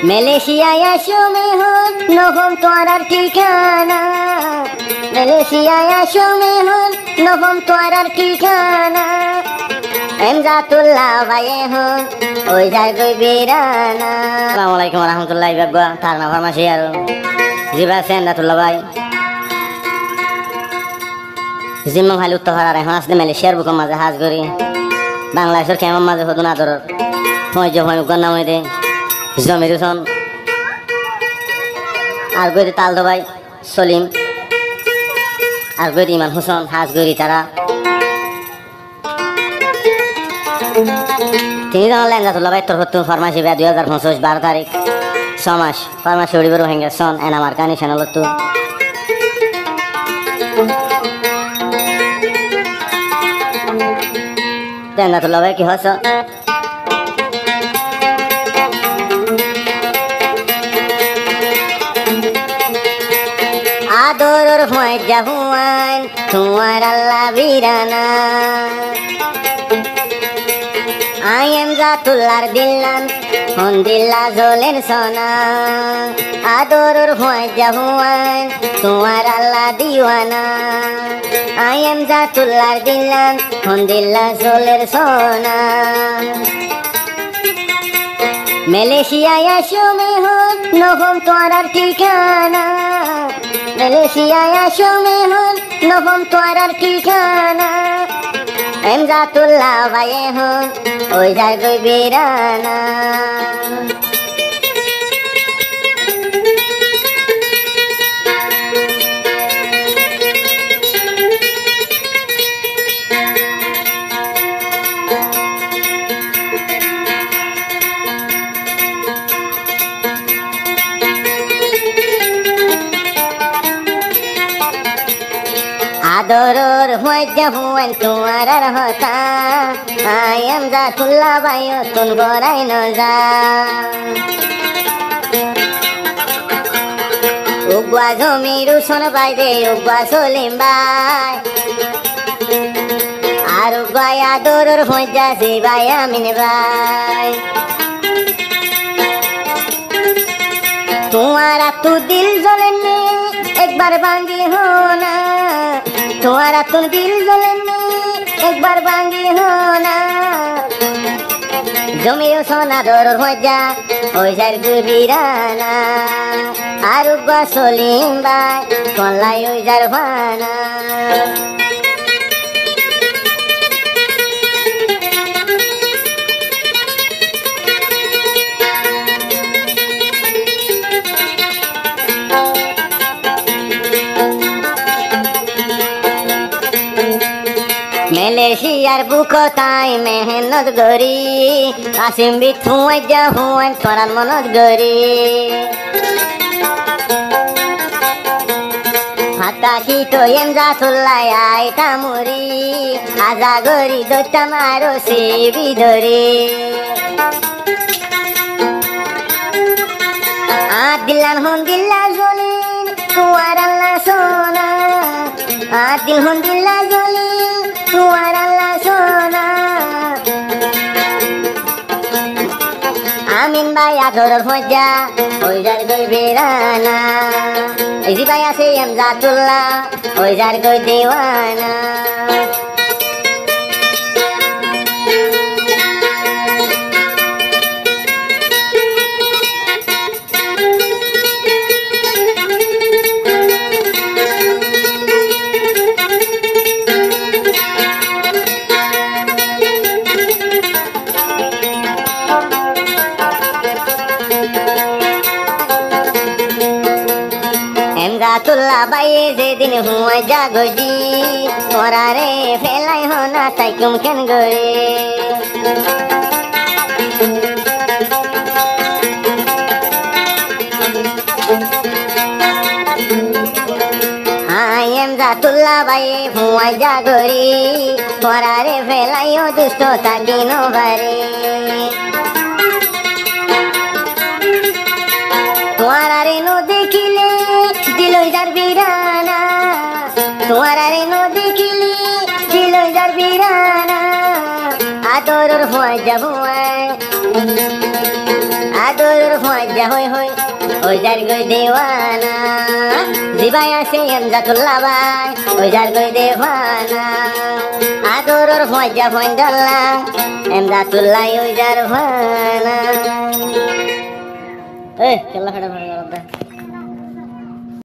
মালয়েশিয়ায় আসো মেহন নবম তোয়ারার ঠিকানা, মালয়েশিয়ায় আসো মেহন নবম তোয়ারার ঠিকানা। এমজাতুল্লাহ ভাইয়ে হন ওই যার গই বেরানা। আসসালামু আলাইকুম রহমতুল্লাহ বাবা তার না ফার্মাসি আর জিবা সেন্দাতুল্লাহ ভাই জিম্মা খালি উত্তর হারার এখন আসতে মালয়েশিয়ার বুকের মাঝে হাজ করি বাংলাদেশের কেমন মাঝে হদুন আদরের মই যে হয় উগার নাম দে জমির হোসেন আর গরি তালদো ভাই সলিম আর গরি ইমান হোসেন হাজ গরি তারা তিনি জানালেন এমজাতুল্লাহ ভাই তোর হত্যু ফার্মাসি ব্যা 2025 12 তারিখ 6 মাস ফার্মাসি উড়িবার হেঙ্গে সন এন আমার কানি চ্যানেল তো এমজাতুল্লাহ ভাই কি হস আদরের হয় জাহুয়ান তোমার আল্লাহ বিরানা। I am Zatullar Dillan on Dilla Zolen Sona Adorur Huajahuan Tuar Allah Diwana I am Zatullar Dillan on Dilla Zolen Sona Malaysiaয় আসো মেহন নবম তোয়ারার ঠিকানা, মালয়েশিয়ায় আসো মেহন নবম তোয়ারার ঠিকানা। এমজাতুল্লাহ ভাইয়ে হন ওই যার গই বেরানা। আদরর হইয়া হুয়ান তোমার আর হতা I am Zatullah ভাইও তুন গরাই ন যা উগা জমির উসন ভাই দে উগা সলিম ভাই আর উগা আদরর হইয়া সে ভাই আমিন ভাই तुम्हारा तू दिल जलने एक बार बांगी होना, तुम्हारा तू दिल जलने एक बार बांगी होना। जमीर सोना दौर हो जा हो जाए गुबीराना आरुगा सोलिम बाय कोलाई हो जाए भाना। মালয়েশিয়ার বুকতাই মেহনত গরি আসিম বিথুয়াই জাহুয়ান তোরার মনত গরি হাতা কি তো এমজাতুল্লাহ আইতা মুরি আজা গরি দোটা মারো সে বিধরি দিলান হন দিল্লা জলিন তুয়ার আল্লাহ সোনা দিল হন দিল্লা জলিন তুয়ার আল্লাহ সোনা। আমিন ভাই আদরের হইয়া ওই যার গই বেরানা এই জি ভাই আছে এমজাতুল্লাহ ওই যার গই দেওয়ানা। এমজাতুল্লাহ ভাইয়ে যেদিন হুয়া জাগজি তোরা রে ফেলাই হনা তাই কুমকেন গরে এমজাতুল্লাহ ভাইয়ে হুয়া জাগরি তোরা রে ফেলাইও দুষ্ট তাকি নভারে তোরা রে নো দেখিলে দিলই যার বিরানা তোরা রে নো দেখিলে দিলই যার বিরানা আদরের হওয়া যাবো আদরের হওয়া মজা হই হই ওই যার গই দেওয়ানা দিবাই আছে এমজাতুল্লাহ ভাই ওই যার গই দেওয়ানা আদরর মজা ফন্দল্লা এমজাতুল্লাহ ওই যার ভানা এ কেলা খাড়া